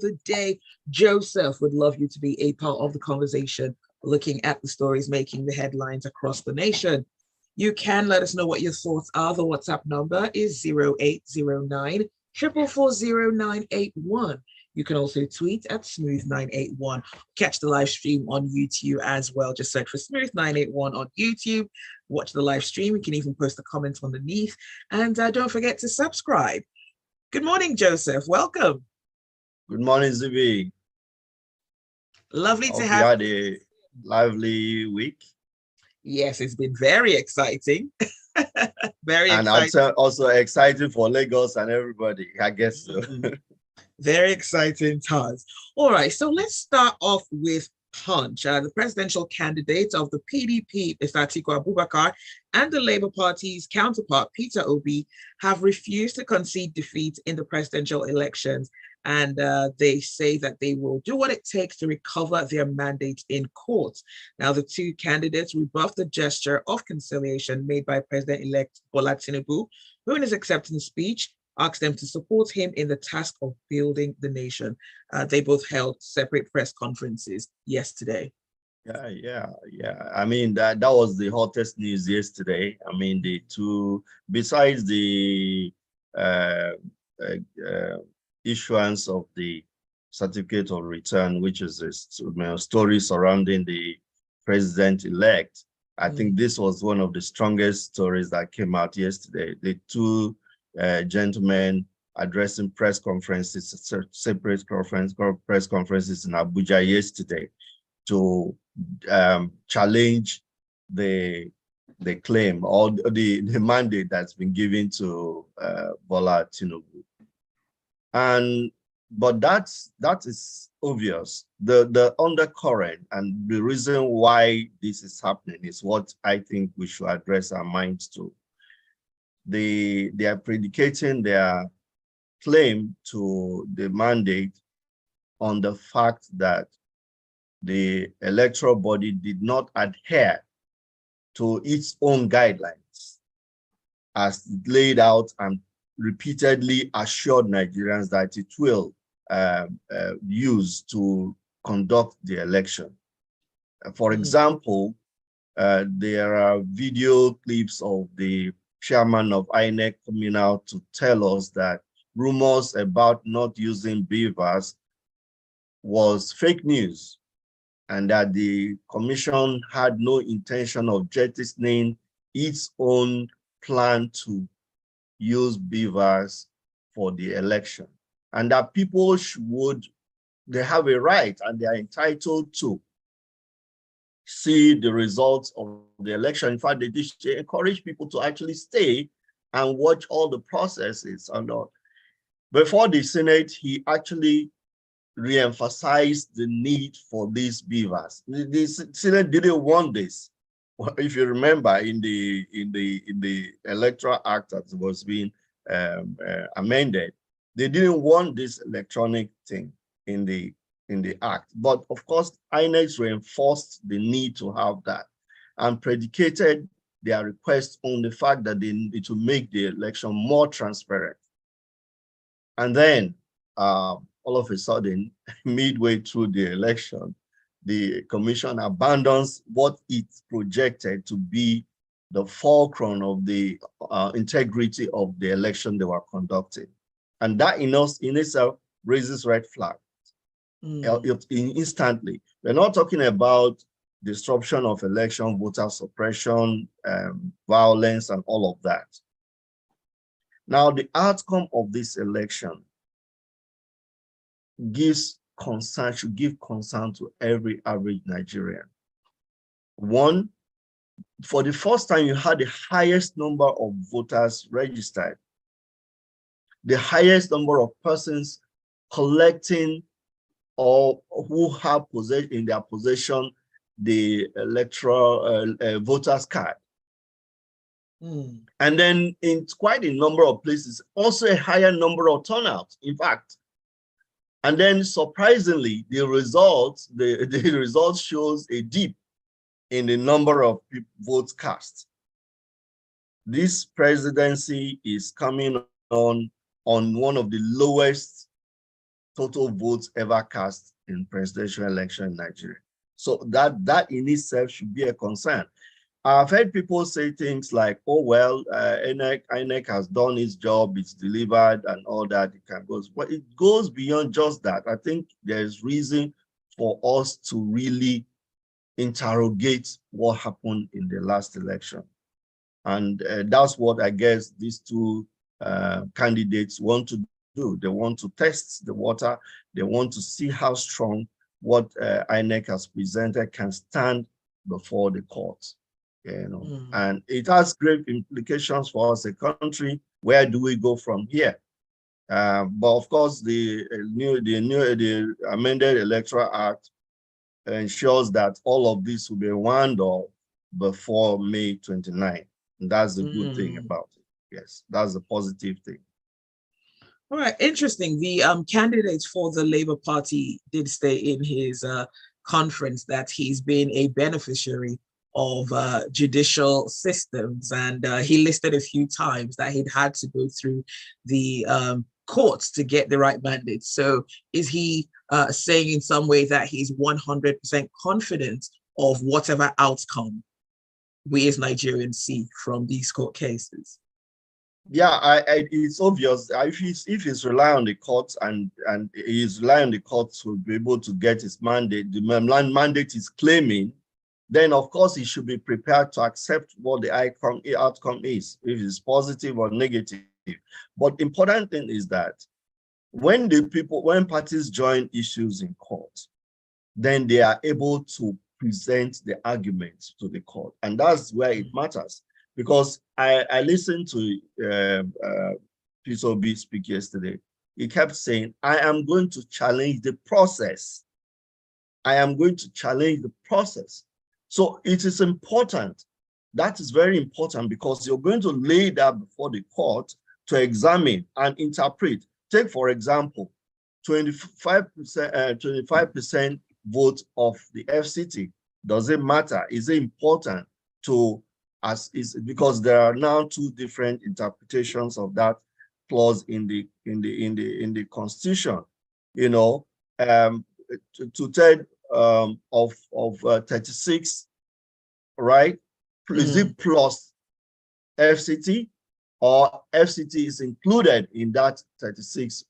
the day. Joseph would love you to be a part of the conversation, looking at the stories making the headlines across the nation. You can let us know what your thoughts are. The WhatsApp number is 0809 4440981. You can also tweet at Smooth981. Catch the live stream on YouTube as well. Just search for Smooth981 on YouTube. Watch the live stream. You can even post a comment underneath. And don't forget to subscribe. Good morning, Joseph. Welcome. Good morning, Zibby. Lovely to Hope have you had a lively week. Yes, it's been very exciting. Very and exciting. Also exciting for Lagos and everybody, I guess so. Very exciting times. All right, so let's start off with Punch. The presidential candidate of the PDP, Mr. Atiku Abubakar, and the Labour Party's counterpart, Peter Obi, have refused to concede defeat in the presidential elections. And they say that they will do what it takes to recover their mandate in court. Now, the two candidates rebuffed the gesture of conciliation made by President-elect Bola Tinubu, who in his acceptance speech asked them to support him in the task of building the nation. They both held separate press conferences yesterday. Yeah. I mean, that was the hottest news yesterday. I mean, the two, besides the issuance of the certificate of return, which is a story surrounding the president-elect, I think this was one of the strongest stories that came out yesterday. The two gentlemen addressing press conferences, separate press conferences in Abuja yesterday to challenge the claim or the mandate that's been given to Bola Tinubu. But that is obvious. The undercurrent and the reason why this is happening is what I think we should address our minds to. They are predicating their claim to the mandate on the fact that the electoral body did not adhere to its own guidelines as laid out and repeatedly assured Nigerians that it will use to conduct the election. For example, there are video clips of the chairman of INEC coming out to tell us that rumors about not using beavers was fake news and that the commission had no intention of jettisoning its own plan to use beavers for the election, and that people they have a right and they are entitled to see the results of the election. In fact, they encourage people to actually stay and watch all the processes. And before the Senate, he actually re-emphasized the need for these beavers. The Senate didn't want this. If you remember, in the Electoral Act that was being amended, they didn't want this electronic thing in the act. But of course, INEC reinforced the need to have that and predicated their request on the fact that they need to make the election more transparent. And then all of a sudden, midway through the election, the commission abandons what it projected to be the fulcrum of the integrity of the election they were conducting. And that in itself raises red flags instantly. We're not talking about disruption of election, voter suppression, violence, and all of that. Now, the outcome of this election should give concern to every average Nigerian. One, for the first time, you had the highest number of voters registered, the highest number of persons collecting or who have in their possession the electoral voters card. And then in quite a number of places, also a higher number of turnouts, in fact. And then surprisingly, the results shows a dip in the number of votes cast. This presidency is coming on one of the lowest total votes ever cast in presidential election in Nigeria. So that in itself should be a concern. I've heard people say things like, oh, well, INEC has done its job, it's delivered and all that, it can go. But it goes beyond just that. I think there's reason for us to really interrogate what happened in the last election. And that's what I guess these two candidates want to do. They want to test the water. They want to see how strong what INEC has presented can stand before the courts. And it has great implications for us, a country. Where do we go from here? But of course, the amended Electoral Act ensures that all of this will be wound up before May 29. And that's the good thing about it. Yes, that's the positive thing. All right, interesting. The candidate for the Labour Party did say in his conference that he's been a beneficiary of judicial systems, and he listed a few times that he'd had to go through the courts to get the right mandate. So is he saying in some way that he's 100% confident of whatever outcome we as Nigerians see from these court cases? Yeah, it's obvious. If he's relying on the courts and he's relying on the courts to be able to get his mandate, the mandate he's claiming, then of course he should be prepared to accept what the outcome is, if it's positive or negative. But the important thing is that when parties join issues in court, then they are able to present the arguments to the court, and that's where it matters. Because I listened to Peter Obi speak yesterday. He kept saying, I am going to challenge the process. I am going to challenge the process. So it is important. That is very important, because you're going to lay that before the court to examine and interpret. Take, for example, 25% vote of the FCT. Does it matter? Is it important to because there are now two different interpretations of that clause in the Constitution. Two-thirds of 36, right? Is it plus FCT, or FCT is included in that 36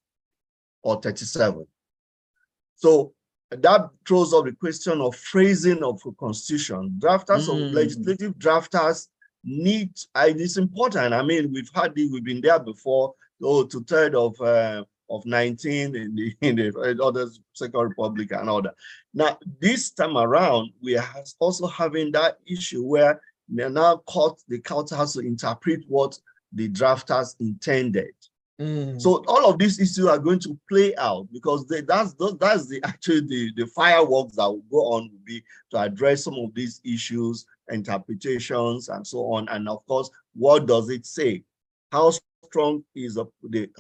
or 37? So that throws up the question of phrasing of a constitution. Drafters or legislative drafters it's important. I mean, we've been there before. Two-thirds of 19 in the other Second Republic and all that. Now, this time around, we are also having that issue where the court has to interpret what the drafters intended. So all of these issues are going to play out, because that's the fireworks that will go on, will be to address some of these issues, interpretations, and so on. And of course, what does it say? How strong is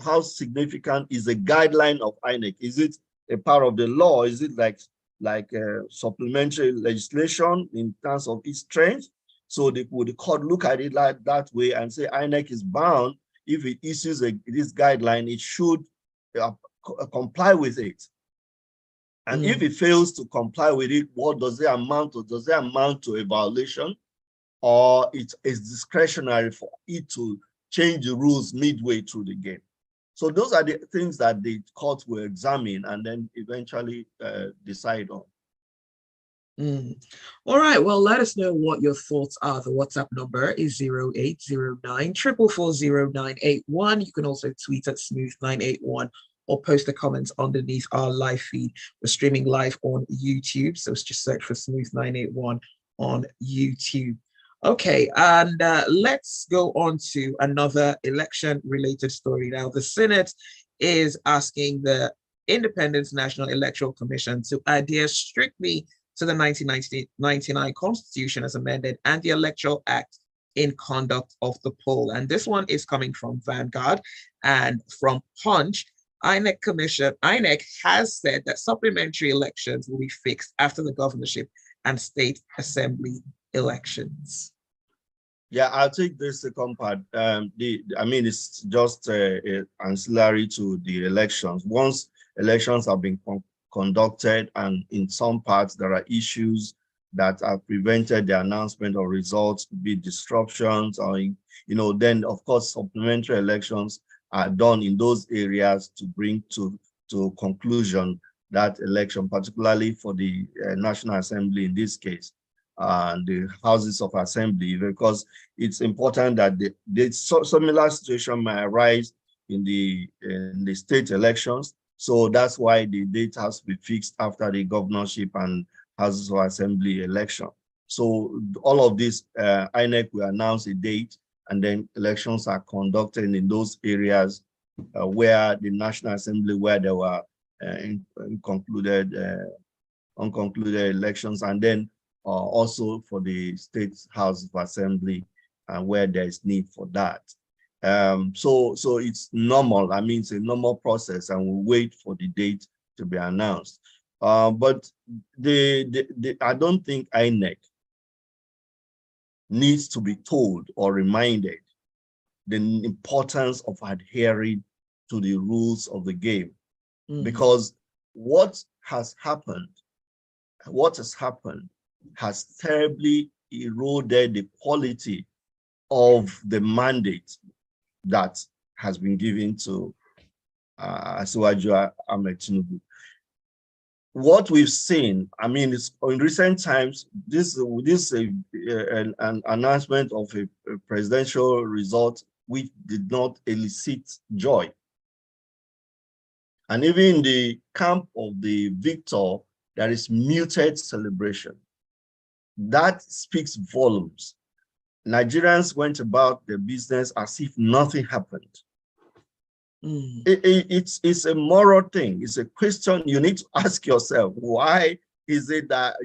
how significant is the guideline of INEC? Is it a part of the law? Is it like supplementary legislation in terms of its strength? So would the court look at it like that way and say INEC is bound? If it issues this guideline, it should comply with it. And if it fails to comply with it, what does it amount to? Does it amount to a violation, or it is discretionary for it to change the rules midway through the game? So those are the things that the court will examine and then eventually decide on. All right, well, let us know what your thoughts are. The WhatsApp number is 0809 444 0981. You can also tweet at smooth981 or post a comment underneath our live feed. We're streaming live on YouTube, so just search for smooth981 on YouTube. Okay, and let's go on to another election-related story. Now, the Senate is asking the Independent National Electoral Commission to adhere strictly to the 1999 Constitution as amended and the Electoral Act in conduct of the poll. And this one is coming from Vanguard and from Punch. INEC has said that supplementary elections will be fixed after the governorship and state assembly elections. Yeah, I'll take the second part. It's just ancillary to the elections. Once elections have been conducted, and in some parts there are issues that have prevented the announcement of results, could be disruptions, or then of course supplementary elections are done in those areas to bring to conclusion that election, particularly for the National Assembly in this case, and the houses of assembly, because it's important that the similar situation may arise in the state elections. So that's why the date has to be fixed after the governorship and houses of assembly election. So all of this, INEC will announce a date, and then elections are conducted in those areas where the National Assembly, where there were unconcluded elections, and then also for the state house of assembly, where there is need for that. So it's normal. I mean, it's a normal process, and we'll wait for the date to be announced. But I don't think INEC needs to be told or reminded the importance of adhering to the rules of the game, because what has happened has terribly eroded the quality of the mandate that has been given to Asiwaju Ahmed Tinubu. What we've seen, I mean, is in recent times, this an announcement of a presidential result which did not elicit joy. And even in the camp of the victor, there is muted celebration. That speaks volumes. Nigerians went about their business as if nothing happened. It's a moral thing. It's a question you need to ask yourself. Why is it that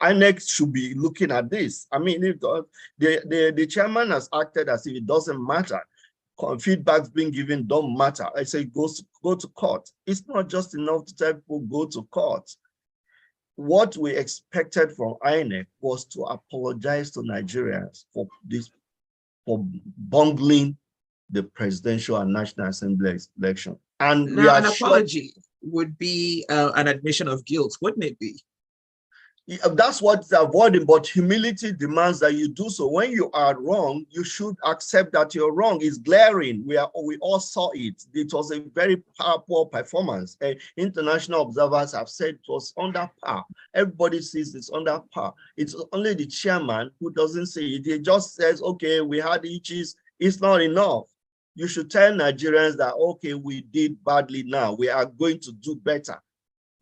INEC should be looking at this? I mean, if the chairman has acted as if it doesn't matter. Feedbacks being given don't matter. I say go to court. It's not just enough to tell people go to court. What we expected from INEC was to apologize to Nigerians for bungling the presidential and National Assembly election. And now, an apology would be an admission of guilt, wouldn't it be? That's what it's avoiding, but humility demands that you do so. When you are wrong, you should accept that you're wrong. It's glaring. We all saw it. It was a very poor performance. International observers have said it was under par. Everybody sees it's under par. It's only the chairman who doesn't say it. He just says, okay, we had issues. It's not enough. You should tell Nigerians that, okay, we did badly now. We are going to do better.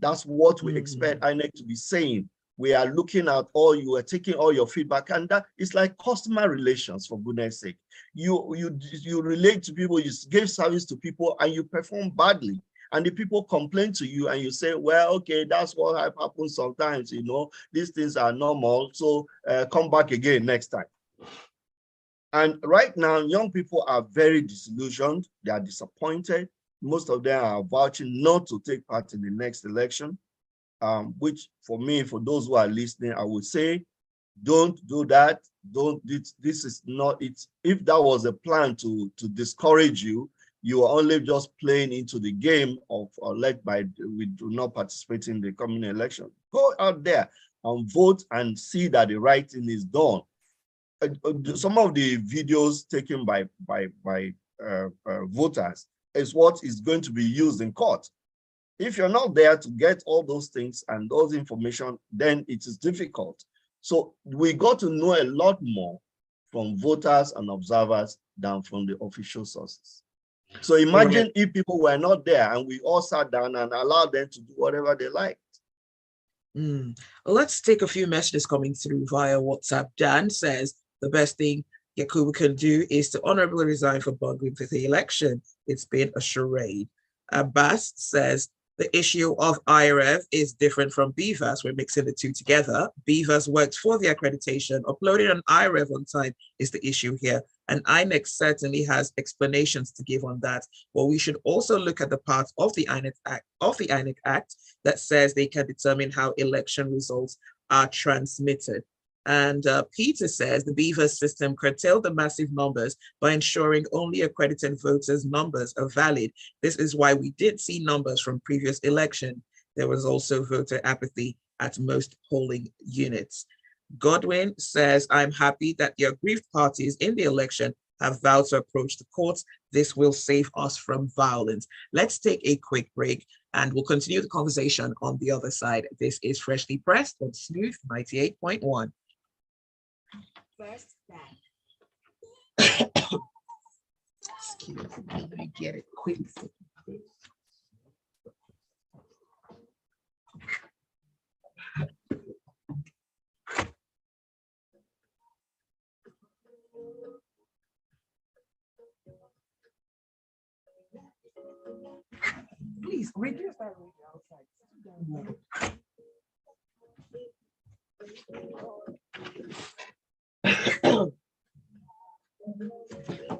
That's what we expect INEC to be saying. We are looking at you are taking all your feedback, and that is like customer relations, for goodness sake. You relate to people, you give service to people, and you perform badly. And the people complain to you, and you say, well, okay, that's what happens sometimes, these things are normal, so come back again next time. And right now, young people are very disillusioned. They are disappointed. Most of them are vouching not to take part in the next election. Which for me, for those who are listening, I would say, don't do that. This is not it. If that was a plan to discourage you, you are only just playing into the game of we do not participate in the coming election. Go out there and vote and see that the right thing is done. Some of the videos taken by voters is what is going to be used in court. If you're not there to get all those things and those information, then it is difficult. So we got to know a lot more from voters and observers than from the official sources. So imagine if people were not there and we all sat down and allowed them to do whatever they liked. Well, let's take a few messages coming through via WhatsApp. Dan says the best thing Yakubu can do is to honorably resign for bungling for the election. It's been a charade. Abbas says, the issue of IREV is different from BVAS. We're mixing the two together. BVAS worked for the accreditation. Uploading an IREV on time is the issue here. And INEC certainly has explanations to give on that. But we should also look at the part of the INEC Act that says they can determine how election results are transmitted. And Peter says the Beaver system curtailed the massive numbers by ensuring only accredited voters' numbers are valid. This is why we did see numbers from previous election. There was also voter apathy at most polling units. Godwin says, I'm happy that the aggrieved parties in the election have vowed to approach the courts. This will save us from violence. Let's take a quick break and we'll continue the conversation on the other side. This is Freshly Pressed on Smooth 98.1. First excuse me, let me get it quick. Please reduce that radio outside.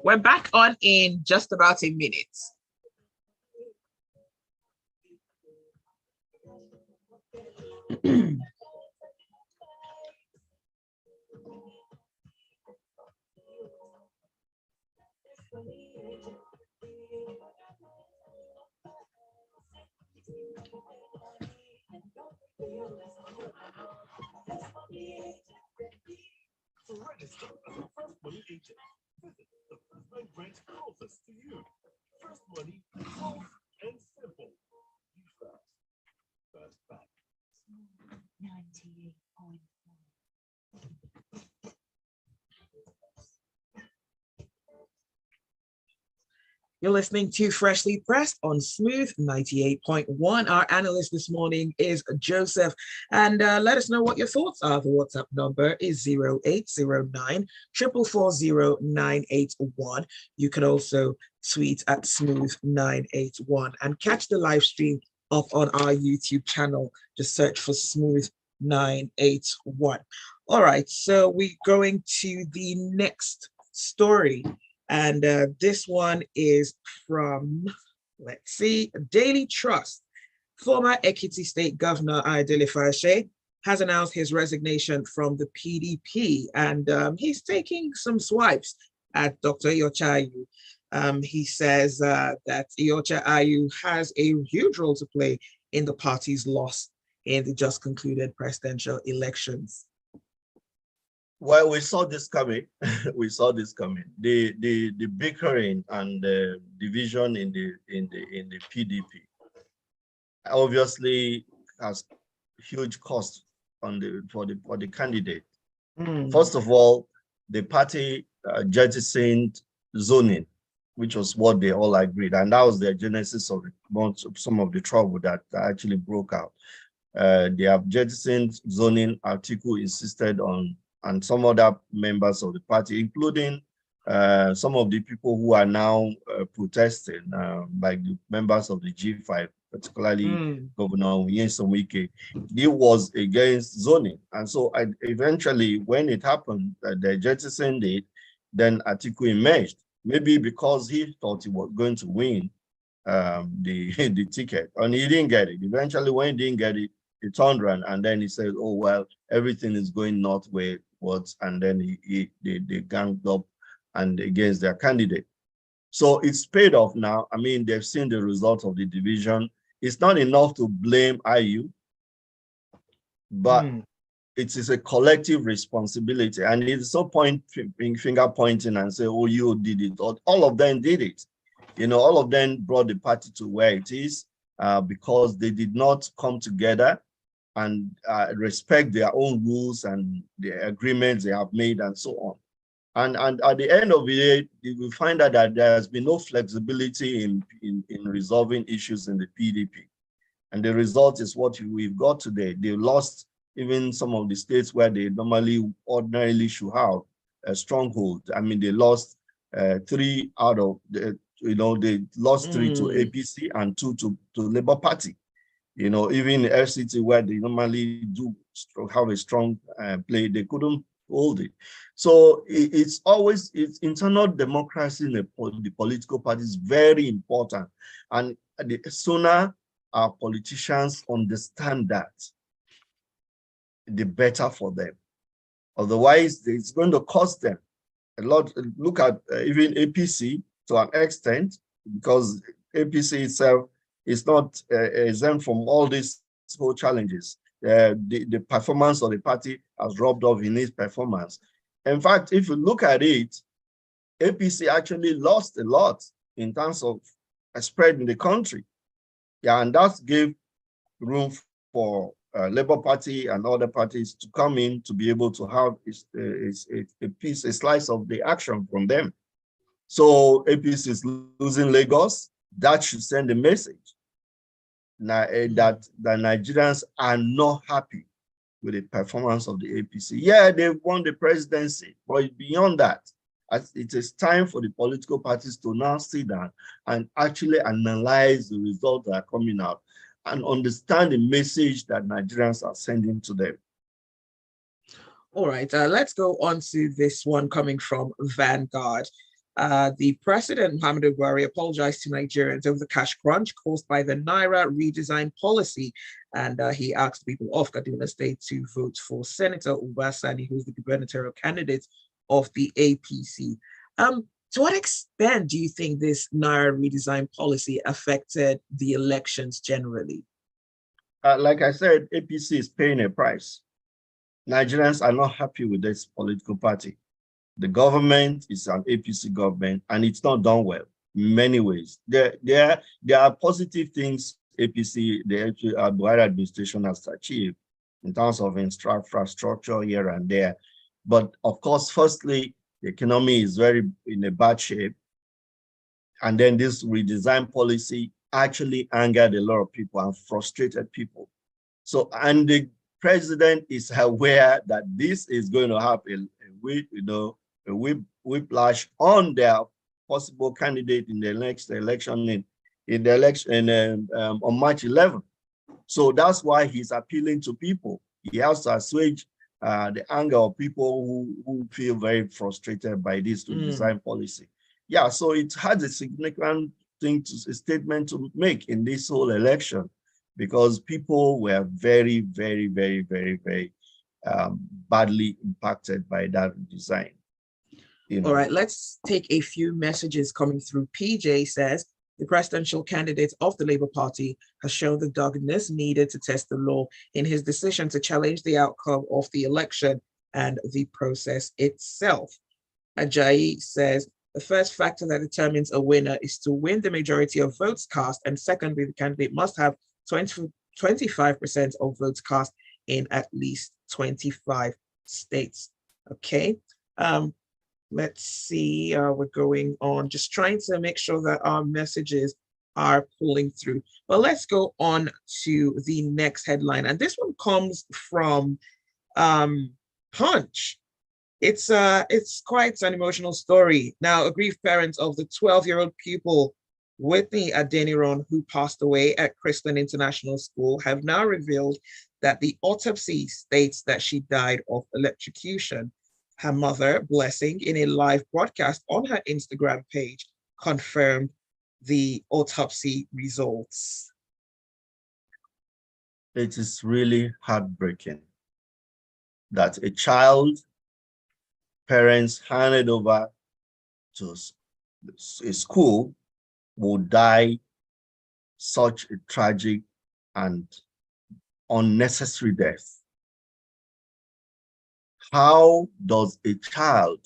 We're back on in just about a minute. To register as a First Money agent, visit the First Bank branch closest to you. First Money, close and simple. You first. First Bank. 98.1. You're listening to Freshly Pressed on Smooth 98.1. Our analyst this morning is Joseph. And let us know what your thoughts are. The WhatsApp number is 0809 440 981. You can also tweet at Smooth 981 and catch the live stream up on our YouTube channel. Just search for Smooth 981. All right, so we're going to the next story. And this one is from, let's see, Daily Trust. Former Ekiti State Governor Ayodele Fayose has announced his resignation from the PDP, and he's taking some swipes at Dr. Iyorchia Ayu. He says that Iyorchia Ayu has a huge role to play in the party's loss in the just concluded presidential elections. Well, we saw this coming. We saw this coming. The bickering and the division in the PDP obviously has huge cost for the candidate. First of all, the party jettisoned zoning, which was what they all agreed, and that was the genesis of some of the trouble that actually broke out. They have jettisoned zoning. Article insisted on, and some other members of the party, including some of the people who are now protesting, like the members of the G5, particularly Governor Nyesom Wike. He was against zoning. And so eventually, when it happened, they jettisoned it, then Atiku emerged, maybe because he thought he was going to win the ticket, and he didn't get it. Eventually, when he didn't get it, he turned around and then he said, oh, well, everything is going northward, and then they ganged up and against their candidate. So it's paid off now. I mean, they've seen the result of the division. It's not enough to blame IU, but it is a collective responsibility. And it's no point finger pointing and say, oh, you did it. All of them did it. You know, all of them brought the party to where it is because they did not come together and respect their own rules and the agreements they have made and so on. And at the end of the day, you will find out that there has been no flexibility in resolving issues in the PDP. And the result is what we've got today. They lost even some of the states where they ordinarily should have a stronghold. I mean, they lost 3 out of the, they lost 3 to APC and 2 to Labour Party. You know, even in FCT where they normally do have a strong play, they couldn't hold it. So it's internal democracy in the political party is very important. And the sooner our politicians understand that, the better for them. Otherwise, it's going to cost them a lot. Look at even APC to an extent, because APC itself is not exempt from all these whole challenges. The performance of the party has rubbed off in its performance. In fact, if you look at it, APC actually lost a lot in terms of a spread in the country. Yeah, and that gave room for Labour Party and other parties to come in to be able to have a slice of the action from them. So APC is losing Lagos. That should send a message that the Nigerians are not happy with the performance of the APC. Yeah, they've won the presidency, but beyond that, it is time for the political parties to now sit down and actually analyze the results that are coming out and understand the message that Nigerians are sending to them. All right, let's go on to this one coming from Vanguard. The President, Muhammadu Obari, apologized to Nigerians over the cash crunch caused by the Naira redesign policy. And he asked people of Kaduna State to vote for Senator Obasani, who's the gubernatorial candidate of the APC. To what extent do you think this Naira redesign policy affected the elections generally? Like I said, APC is paying a price. Nigerians are not happy with this political party. The government is an APC government, and it's not done well in many ways. There are positive things APC, the Buhari administration has achieved in terms of infrastructure here and there. But of course, firstly, the economy is very in a bad shape. And then this redesign policy actually angered a lot of people and frustrated people. So, and the president is aware that this is going to have a whiplash on their possible candidate in the next election on March 11th. So that's why he's appealing to people. He has to assuage the anger of people who feel very frustrated by this redesign policy. Yeah, so it has a significant statement to make in this whole election, because people were very, very, very, very, very badly impacted by that design. All right, let's take a few messages coming through. PJ says, the presidential candidate of the Labour Party has shown the doggedness needed to test the law in his decision to challenge the outcome of the election and the process itself. Ajayi says, the first factor that determines a winner is to win the majority of votes cast, and secondly, the candidate must have 25% of votes cast in at least 25 states. Okay. Let's see, we're going on, just trying to make sure that our messages are pulling through. But let's go on to the next headline. And this one comes from Punch. It's quite an emotional story. Now, aggrieved parents of the 12-year-old pupil, Whitney Adeniran, who passed away at Christian International School, have now revealed that the autopsy states that she died of electrocution. Her mother, Blessing, in a live broadcast on her Instagram page, confirmed the autopsy results. It is really heartbreaking that a child, parents handed over to a school, will die such a tragic and unnecessary death. How does a child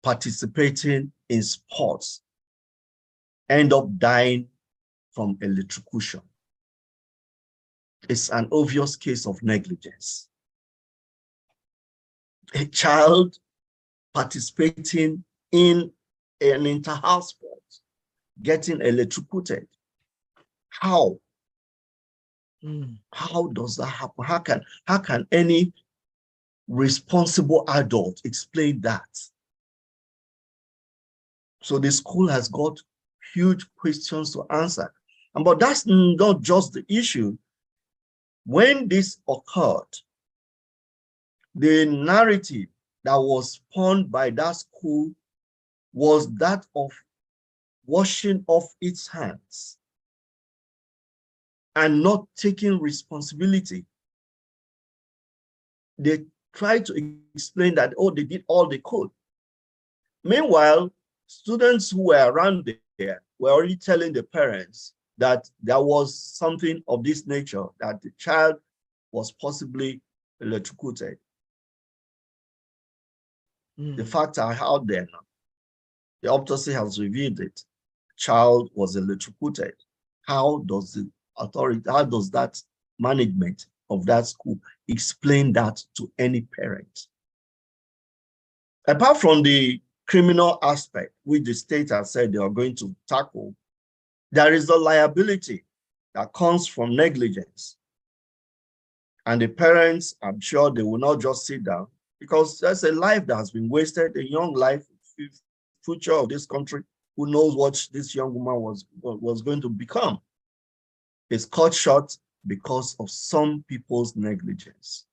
participating in sports end up dying from electrocution? It's an obvious case of negligence. A child participating in an inter-house sport getting electrocuted. How? How does that happen? How can any responsible adult explain that? So the school has got huge questions to answer. But that's not just the issue. When this occurred, the narrative that was spawned by that school was that of washing off its hands and not taking responsibility. The tried to explain that, oh, they did all they could. Meanwhile, students who were around there were already telling the parents that there was something of this nature, that the child was possibly electrocuted. The facts are out there now. The autopsy has revealed it. Child was electrocuted. How does the authority, how does that management of that school explain that to any parent? Apart from the criminal aspect, which the state has said they are going to tackle, there is the liability that comes from negligence. And the parents, I'm sure they will not just sit down, because there's a life that has been wasted, a young life, future of this country. Who knows what this young woman was going to become? It's cut short because of some people's negligence.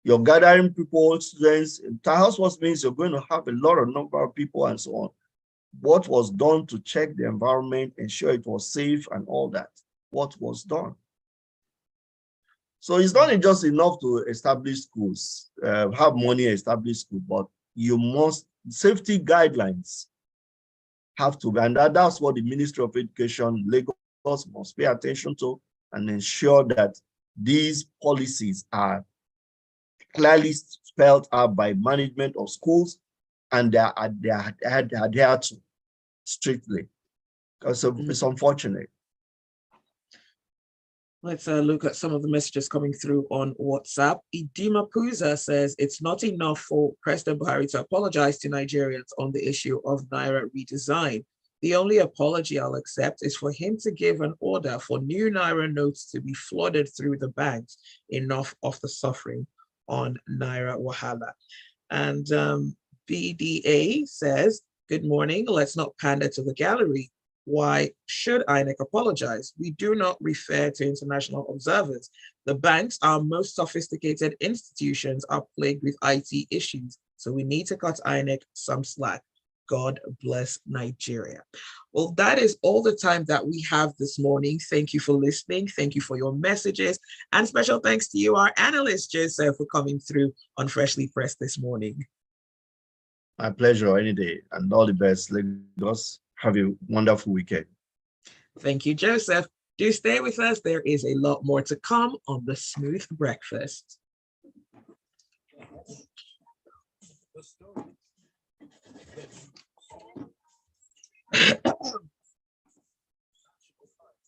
You're gathering people, students. House was means you're going to have a lot of number of people and so on. What was done to check the environment, ensure it was safe and all that? What was done? So it's not just enough to establish schools, have money, establish schools, but you must, safety guidelines have to be, and that's what the Ministry of Education, Lagos, must pay attention to and ensure that these policies are clearly spelled out by management of schools and they are adhered to strictly. Because it's unfortunate. Let's look at some of the messages coming through on WhatsApp. Idima Puza says it's not enough for President Buhari to apologize to Nigerians on the issue of Naira redesign. The only apology I'll accept is for him to give an order for new Naira notes to be flooded through the banks. Enough of the suffering on Naira Wahala. And BDA says, good morning, let's not pander to the gallery. Why should INEC apologize? We do not refer to international observers. The banks, our most sophisticated institutions, are plagued with IT issues. So we need to cut INEC some slack. God bless Nigeria. Well, that is all the time that we have this morning. Thank you for listening. Thank you for your messages. And special thanks to you, our analyst, Joseph, for coming through on Freshly Pressed this morning. My pleasure, any day. And all the best, Lagos. Have a wonderful weekend. Thank you, Joseph. Do stay with us. There is a lot more to come on the Smooth Breakfast.